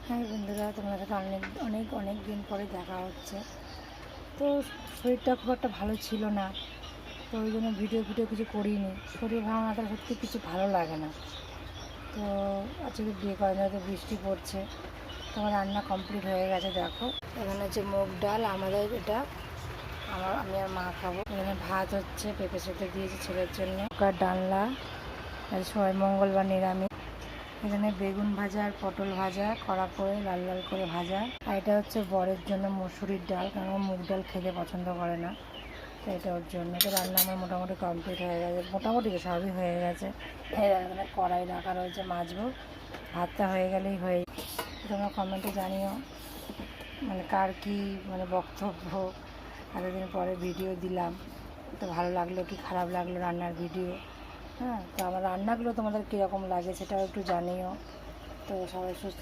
হ্যাঁ বন্ধুরা, তোমাদের সাথে অনেক অনেক অনেক দিন পরে দেখা হচ্ছে। তো শরীরটা খুব একটা ভালো ছিল না, তো ওই জন্য ভিডিও কিছু করিনি। শরীর ভালো না থাকলে সত্যি কিছু ভালো লাগে না। তো আজকে বিয়ে করার জন্য বৃষ্টি পড়ছে। তোমার রান্না কমপ্লিট হয়ে গেছে। দেখো এখানে হচ্ছে মুগ ডাল, আমাদের এটা আমি আর মা খাবো। এখানে ভাত হচ্ছে, পেঁপে সেদ্ধ দিয়েছি ছেলের জন্য, ডালনা, সবাই মঙ্গলবার নিরামিষ। এখানে বেগুন ভাজা আর পটল ভাজা কড়া করে লাল লাল করে ভাজা। আর এটা হচ্ছে বরের জন্য মসুরির ডাল, কারণ ও মুগ ডাল খেতে পছন্দ করে না, তো এটা ওর জন্য। তো রান্না আমার মোটামুটি কমপ্লিট হয়ে গেছে, মোটামুটি সবই হয়ে গেছে। এখানে কড়াই রাখা রয়েছে, মাজবো। ভাতটা হয়ে গেলেই হয়ে। তোমরা কমেন্টে জানিও মানে কার কী মানে বক্তব্য। এতদিন পরে ভিডিও দিলাম, তো ভালো লাগলো কি খারাপ লাগলো রান্নার ভিডিও। হ্যাঁ, তো আমার রান্নাগুলো তোমাদের কীরকম লাগে সেটাও একটু জানিও। তো সবাই সুস্থ